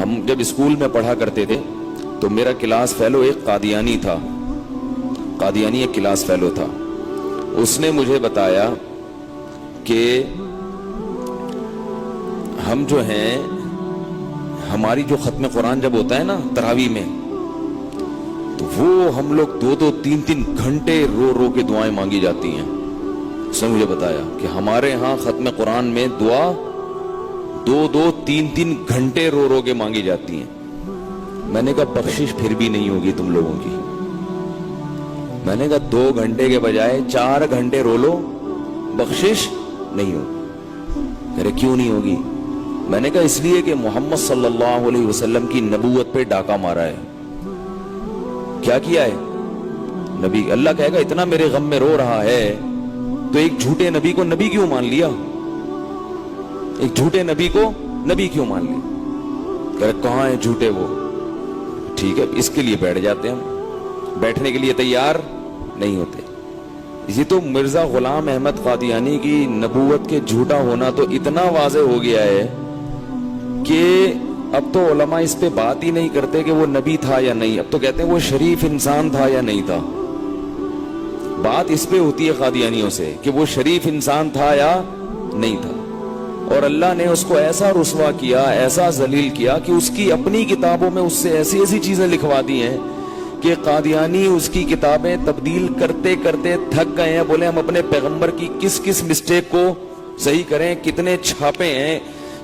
ہم جب اسکول میں پڑھا کرتے تھے تو میرا کلاس فیلو ایک قادیانی تھا، قادیانی ایک کلاس فیلو تھا. اس نے مجھے بتایا کہ ہم جو ہیں، ہماری جو ختم قرآن جب ہوتا ہے نا تراویح میں، تو وہ ہم لوگ 2-3 گھنٹے رو رو کے دعائیں مانگی جاتی ہیں. اس نے مجھے بتایا کہ ہمارے ہاں ختم قرآن میں دعا 2-3 گھنٹے رو رو کے مانگی جاتی ہیں. میں نے کہا بخشش پھر بھی نہیں ہوگی تم لوگوں کی. میں نے کہا 2 گھنٹے کے بجائے 4 گھنٹے رو لو، بخشش نہیں ہوگی. کہہ رہے کیوں نہیں ہوگی؟ میں نے کہا اس لیے کہ محمد صلی اللہ علیہ وسلم کی نبوت پہ ڈاکہ مارا ہے. کیا کیا ہے؟ نبی. اللہ کہے گا اتنا میرے غم میں رو رہا ہے تو ایک جھوٹے نبی کو نبی کیوں مان لیا؟ ایک جھوٹے نبی کو نبی کیوں مان لیا؟ کہہ رہے کہاں ہیں جھوٹے وہ؟ ٹھیک ہے، اس کے لیے بیٹھ جاتے ہیں. ہم بیٹھنے کے لیے تیار نہیں ہوتے. اسی تو مرزا غلام احمد قادیانی کی نبوت کے جھوٹا ہونا تو اتنا واضح ہو گیا ہے کہ اب تو علماء اس پہ بات ہی نہیں کرتے کہ وہ نبی تھا یا نہیں. اب تو کہتے ہیں وہ شریف انسان تھا یا نہیں تھا. بات اس پہ ہوتی ہے قادیانیوں سے کہ وہ شریف انسان تھا یا نہیں تھا. اور اللہ نے اس کو ایسا رسوا کیا، ایسا ذلیل کیا کہ اس کی اپنی کتابوں میں اس سے ایسی ایسی چیزیں لکھوا دی ہیں کہ قادیانی اس کی کتابیں تبدیل کرتے کرتے تھک گئے ہیں. بولے ہم اپنے پیغمبر کی کس کس مسٹیک کو صحیح کریں، کتنے چھاپے ہیں.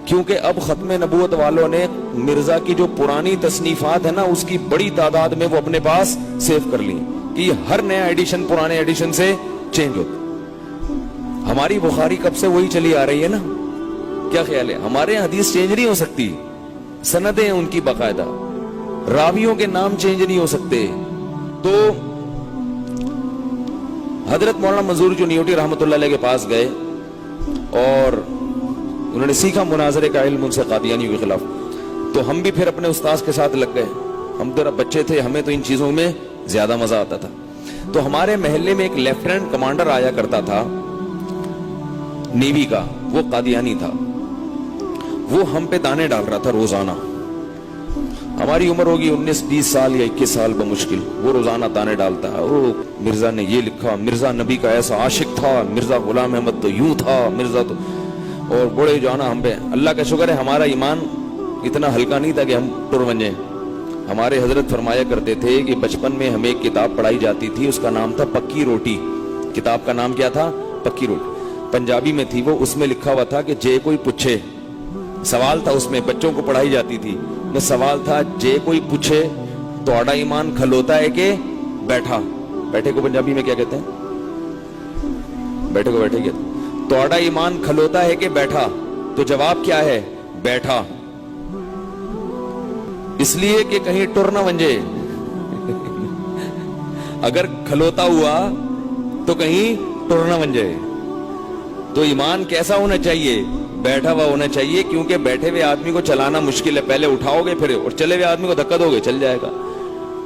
کیونکہ اب ختم نبوت والوں نے مرزا کی جو پرانی تصنیفات ہیں نا، اس کی بڑی تعداد میں وہ اپنے پاس سیو کر لی کہ ہر نیا ایڈیشن پرانے ایڈیشن سے چینج ہوتا. ہماری بخاری کب سے وہی چلی آ رہی ہے نا. کیا خیال ہے؟ ہمارے حدیث چینج نہیں ہو سکتی، سندیں ان کی باقاعدہ، راویوں کے نام چینج نہیں ہو سکتے. تو حضرت مولانا منظور چنیوٹی رحمۃ اللہ علیہ کے پاس گئے اور انہوں نے سیکھا مناظرے کا علم ان سے قادیانیوں کے خلاف. تو ہم بھی پھر اپنے استاذ کے ساتھ لگ گئے. ہم ذرا بچے تھے، ہمیں تو ان چیزوں میں زیادہ مزہ آتا تھا. تو ہمارے محلے میں ایک لیفٹیننٹ کمانڈر آیا کرتا تھا نیوی کا، وہ قادیانی تھا. وہ ہم پہ دانے ڈال رہا تھا روزانہ. ہماری عمر ہوگی 19-20 سال یا 21 سال بمشکل. وہ روزانہ دانے ڈالتا ہے، او مرزا نے یہ لکھا، مرزا نبی کا ایسا عاشق تھا، مرزا غلام احمد تو یوں تھا، مرزا تو. اور بڑے جو آنا ہم پہ. اللہ کا شکر ہے ہمارا ایمان اتنا ہلکا نہیں تھا کہ ہم ٹر بن جائیں. ہمارے حضرت فرمایا کرتے تھے کہ بچپن میں ہمیں ایک کتاب پڑھائی جاتی تھی، اس کا نام تھا پکی روٹی. کتاب کا نام کیا تھا؟ پکی روٹی. پنجابی میں تھی وہ. اس میں لکھا ہوا تھا کہ جے کوئی پوچھے، سوال تھا اس میں، بچوں کو پڑھائی جاتی تھی. میں سوال تھا جے کوئی پوچھے تو آڑا ایمان کھلوتا ہے کہ بیٹھا. بیٹھے کو پنجابی میں کیا کہتے ہیں؟ بیٹھے کو بیٹھے کہتے ہیں. تو آڑا ایمان کھلوتا ہے کہ بیٹھا. تو جواب کیا ہے؟ بیٹھا. اس لیے کہ کہیں ٹر نہ بن جائے. اگر کھلوتا ہوا تو کہیں ٹر نہ بن جائے. تو ایمان کیسا ہونا چاہیے؟ بیٹھا ہوا ہونا چاہیے. کیونکہ بیٹھے ہوئے آدمی کو چلانا مشکل ہے، پہلے اٹھاؤ گے پھر، اور چلے ہوئے آدمی کو دھکا دو گے چل جائے گا.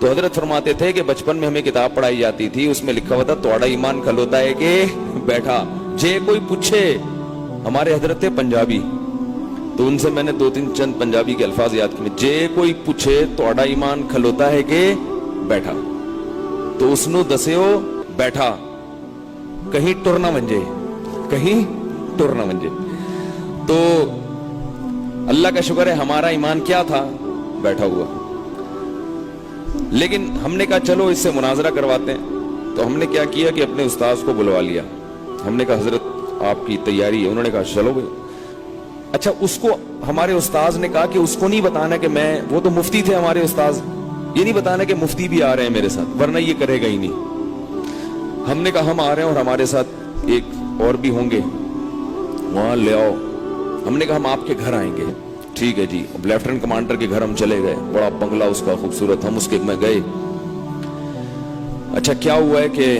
تو حضرت فرماتے تھے کہ بچپن میں ہمیں کتاب پڑھائی جاتی تھی، اس میں لکھا ہوا تھا توڑا ایمان کھلوتا ہے کہ بیٹھا. جے کوئی پوچھے. ہمارے حضرت تھے پنجابی، تو ان سے میں نے 2-3 چند پنجابی کے الفاظ یاد کیے. جے کوئی پوچھے توڑا ایمان کھلوتا ہے کہ بیٹھا. تو اس نو دسیو بیٹھا، کہیں ٹر نہ بن جائے، کہیں ٹر نہ بن جائے. تو اللہ کا شکر ہے ہمارا ایمان کیا تھا؟ بیٹھا ہوا. لیکن ہم نے کہا چلو اس سے مناظرہ کرواتے ہیں. تو ہم نے کیا کیا کہ اپنے استاذ کو بلوا لیا. ہم نے کہا حضرت آپ کی تیاری ہے؟ انہوں نے کہا چلو بھائی. اچھا، اس کو ہمارے استاذ نے کہا کہ اس کو نہیں بتانا کہ میں، وہ تو مفتی تھے ہمارے استاذ، یہ نہیں بتانا کہ مفتی بھی آ رہے ہیں میرے ساتھ، ورنہ یہ کرے گا ہی نہیں. ہم نے کہا ہم آ رہے ہیں اور ہمارے ساتھ ایک اور بھی ہوں گے، وہاں لے آؤ. ہم نے کہا ہم آپ کے گھر آئیں گے. ٹھیک ہے جی. اب لیفٹیننٹ کمانڈر کے گھر ہم چلے گئے. بڑا بنگلہ اس کا خوبصورت. ہم اس کے میں گئے. اچھا، کیا ہوا ہے کہ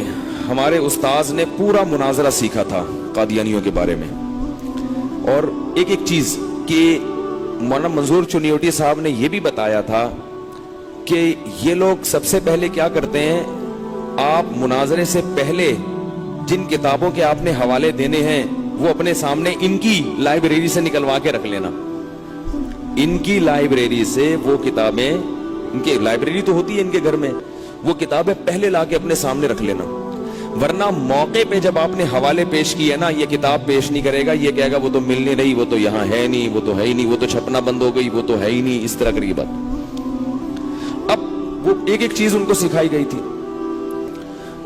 ہمارے استاذ نے پورا مناظرہ سیکھا تھا قادیانیوں کے بارے میں. اور ایک ایک چیز کہ مولانا منظور چنیوٹی صاحب نے یہ بھی بتایا تھا کہ یہ لوگ سب سے پہلے کیا کرتے ہیں، آپ مناظرے سے پہلے جن کتابوں کے آپ نے حوالے دینے ہیں وہ اپنے سامنے ان کی لائبریری سے نکلوا کے رکھ لینا. ان کی لائبریری سے وہ کتابیں, ان کی لائبریری تو ہوتی ہے ان کے گھر میں, وہ کتابیں پہلے لا کے اپنے سامنے رکھ لینا, ورنہ موقع پہ جب آپ نے حوالے پیش کیے نا, یہ کتاب پیش نہیں کرے گا, یہ کہے گا وہ تو ملنے نہیں, وہ تو یہاں ہے نہیں, وہ تو ہے ہی نہیں, وہ تو چھپنا بند ہو گئی, وہ تو ہے ہی نہیں, اس طرح کی بات. اب وہ ایک ایک چیز ان کو سکھائی گئی تھی.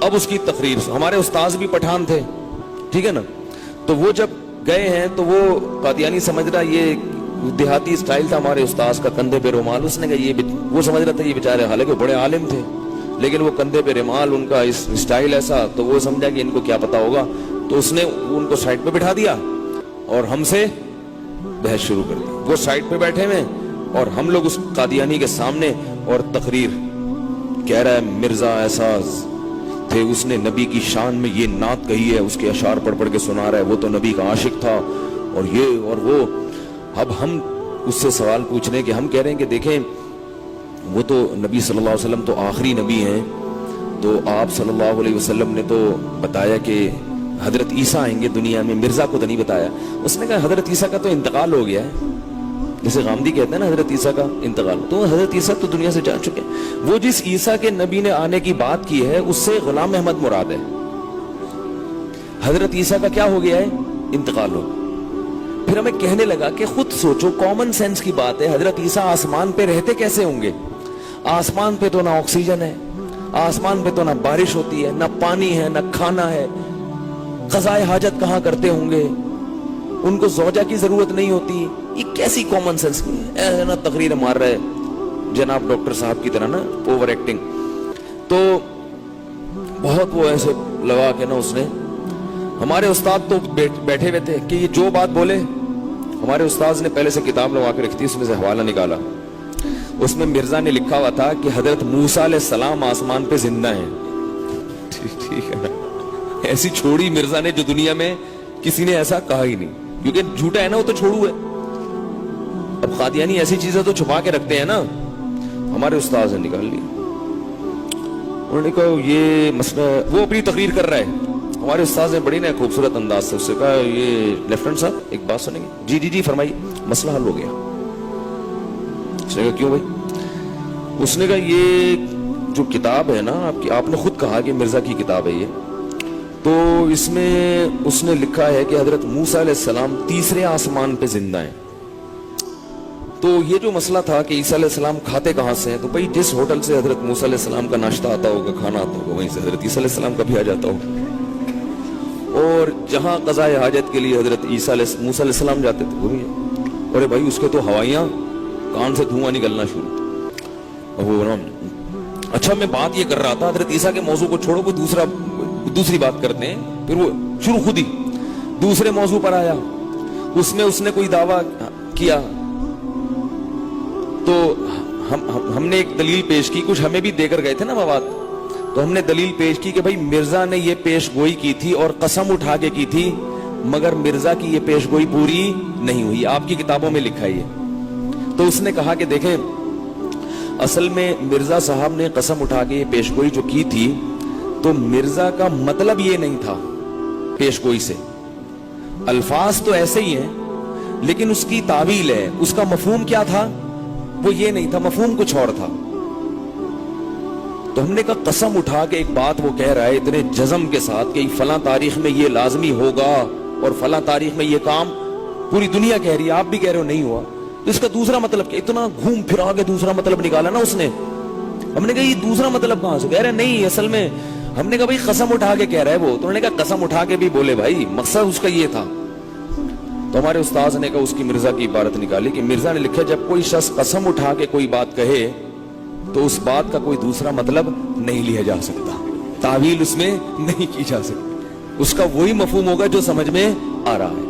اب اس کی تقریر, ہمارے استاذ بھی پٹھان تھے, ٹھیک ہے نا, تو وہ جب گئے ہیں تو وہ قادیانی سمجھ رہا, یہ دیہاتی اسٹائل تھا ہمارے استاذ کا, کندھے پہ رومال, اس نے کہا یہ, وہ سمجھ رہا تھا یہ بیچارے حالانکہ بڑے عالم تھے, لیکن وہ کندھے پہ رومال, ان کا اسٹائل ایسا, تو وہ سمجھا کہ ان کو کیا پتا ہوگا, تو اس نے ان کو سائڈ پہ بٹھا دیا اور ہم سے بحث شروع کر دی. وہ سائڈ پہ بیٹھے ہوئے اور ہم لوگ اس قادیانی کے سامنے, اور تقریر کہہ رہا ہے مرزا احساس تھے, اس نے نبی کی شان میں یہ نعت کہی ہے, اس کے اشعار پڑھ پڑھ کے سنا رہا ہے, وہ تو نبی کا عاشق تھا, اور یہ اور وہ. اب ہم اس سے سوال پوچھ رہے ہیں کہ ہم کہہ رہے ہیں کہ دیکھیں وہ تو نبی صلی اللہ علیہ وسلم تو آخری نبی ہیں, تو آپ صلی اللہ علیہ وسلم نے تو بتایا کہ حضرت عیسیٰ آئیں گے دنیا میں, مرزا کو تو نہیں بتایا. اس نے کہا حضرت عیسیٰ کا تو انتقال ہو گیا ہے, جیسے غامدی کہتے ہیں نا حضرت عیسیٰ کا انتقال, تو حضرت عیسیٰ تو دنیا سے جا چکے ہیں. وہ جس عیسیٰ کے نبی نے آنے کی بات کی ہے اس سے غلام احمد مراد ہے. حضرت عیسیٰ کا کیا ہو گیا ہے, انتقال ہو. پھر ہمیں کہنے لگا کہ خود سوچو, کامن سینس کی بات ہے, حضرت عیسیٰ آسمان پہ رہتے کیسے ہوں گے؟ آسمان پہ تو نہ آکسیجن ہے, آسمان پہ تو نہ بارش ہوتی ہے, نہ پانی ہے, نہ کھانا ہے, قضائے حاجت کہاں کرتے ہوں گے, ان کو زوجہ کی ضرورت نہیں ہوتی. یہ کیسی کامن سینس کی ہے نا, تقریر مار رہے جناب ڈاکٹر صاحب کی طرح نا, اوور ایکٹنگ. تو بہت وہ ایسے لگا کے نا, اس نے, ہمارے استاد تو بیٹھے ہوئے تھے کہ یہ جو بات بولے, ہمارے استاد نے پہلے سے کتاب لگا کے رکھی تھی, اس میں سے حوالہ نکالا, اس میں مرزا نے لکھا ہوا تھا کہ حضرت موسیٰ علیہ السلام آسمان پہ زندہ ہیں. ٹھیک ہے نا, ایسی چھوڑی مرزا نے جو دنیا میں کسی نے ایسا کہا ہی نہیں, کیونکہ جھوٹا ہے نا, وہ تو چھوڑو ہے. اب قادیانی ایسی چیزیں تو چھپا کے رکھتے ہیں نا, ہمارے استاد نے نکال لی. انہوں نے کہا یہ مسئلہ, وہ اپنی تقریر کر رہا ہے, ہمارے استاد نے بڑی نا خوبصورت انداز سے اس سے کہا یہ لیفٹنٹ صاحب ایک بات سنیں گے؟ جی جی جی فرمائیے. مسئلہ حل ہو گیا. اس نے کہا کیوں بھائی؟ اس نے کہا یہ جو کتاب ہے نا آپ نے خود کہا کہ مرزا کی کتاب ہے یہ, تو اس میں اس نے لکھا ہے کہ حضرت موسیٰ علیہ السلام تیسرے آسمان پہ زندہ ہیں. تو یہ جو مسئلہ تھا کہ عیسیٰ علیہ السلام کھاتے کہاں سے ہیں, تو بھائی جس ہوٹل سے حضرت موسیٰ علیہ السلام کا ناشتہ آتا ہوگا, کھانا آتا ہوگا, وہیں سے حضرت عیسیٰ علیہ السلام کا بھی آ جاتا ہوگا. اور جہاں قضائے حاجت کے لیے حضرت موسیٰ علیہ السلام جاتے تھے وہی ہے. اور بھائی اس کے تو ہوائیاں کان سے دھواں نکلنا شروع. اچھا میں بات یہ کر رہا تھا, حضرت عیسیٰ کے موضوع کو چھوڑو, کوئی دوسری بات کرتے ہیں. پھر وہ شروع خود ہی دوسرے موضوع پر آیا, اس میں اس نے کوئی دعویٰ کیا, تو ہم نے ایک دلیل پیش کی, کچھ ہمیں بھی دے کر گئے تھے نا مواد, تو ہم نے دلیل پیش کی کہ بھائی مرزا نے یہ پیش گوئی کی تھی اور قسم اٹھا کے کی تھی, مگر مرزا کی یہ پیش گوئی پوری نہیں ہوئی, آپ کی کتابوں میں لکھا ہے یہ. تو اس نے کہا کہ دیکھیں اصل میں مرزا صاحب نے قسم اٹھا کے یہ پیش گوئی جو کی تھی, تو مرزا کا مطلب یہ نہیں تھا پیش گوئی سے, الفاظ تو ایسے ہی ہیں لیکن اس کی تعویل ہے, اس کا مفہوم کیا تھا وہ یہ نہیں تھا, مفہوم کچھ اور تھا. تو ہم نے کہا قسم اٹھا کے ایک بات وہ کہہ رہا ہے اتنے جزم کے ساتھ کہ فلاں تاریخ میں یہ لازمی ہوگا اور فلاں تاریخ میں یہ کام, پوری دنیا کہہ رہی ہے, آپ بھی کہہ رہے ہو نہیں ہوا, تو اس کا دوسرا مطلب کیا؟ اتنا گھوم پھرا کے دوسرا مطلب نکالا نا اس نے. ہم نے کہا یہ دوسرا مطلب کہاں سے؟ کہہ رہے نہیں اصل میں, ہم نے کہا بھائی قسم اٹھا کے کہہ رہا ہے وہ, تو انہوں نے کہا قسم اٹھا کے بھی بولے بھائی, مقصد اس کا یہ تھا. تو ہمارے استاذ نے کہا اس کی مرزا کی عبارت نکالی کہ مرزا نے لکھا جب کوئی شخص قسم اٹھا کے کوئی بات کہے تو اس بات کا کوئی دوسرا مطلب نہیں لیا جا سکتا, تعویل اس میں نہیں کی جا سکتی, اس کا وہی مفہوم ہوگا جو سمجھ میں آ رہا ہے.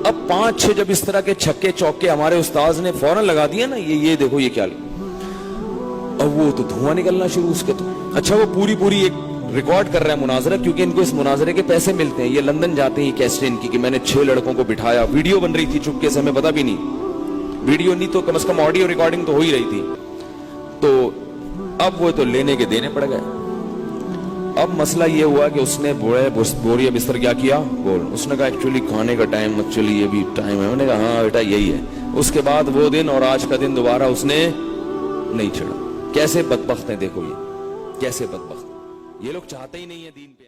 اب 5-6 جب اس طرح کے چھکے چوکے ہمارے استاذ نے فوراً لگا دیا نا, یہ دیکھو یہ کیا, اب وہ تو دھواں نکلنا شروع اس کے. تو اچھا وہ پوری ایک ریکارڈ کر رہا ہے مناظرہ, کیونکہ ان کو اس مناظرے کے پیسے ملتے ہیں, یہ لندن جاتے ہیں کیسٹ ان کی, کہ میں نے 6 لڑکوں کو بٹھایا, ویڈیو بن رہی تھی چپکے سے, ہمیں پتا بھی نہیں, ویڈیو نہیں تو کم از کم آڈیو ریکارڈنگ تو ہو ہی رہی تھی. تو اب وہ تو لینے کے دینے پڑ گئے. اب مسئلہ یہ ہوا کہ اس نے بوریا بستر کیا کیا, بول, اس نے کہا ایکچولی کھانے کا ٹائم, ایکچولی یہ بھی ٹائم ہے. میں نے کہا ہاں بیٹا یہی ہے. اس کے بعد وہ دن اور آج کا دن دوبارہ اس نے نہیں چھڑا. کیسے بدبخت ہیں دیکھو یہ, کیسے بدبخت. یہ لوگ چاہتے ہی نہیں ہے دین پہ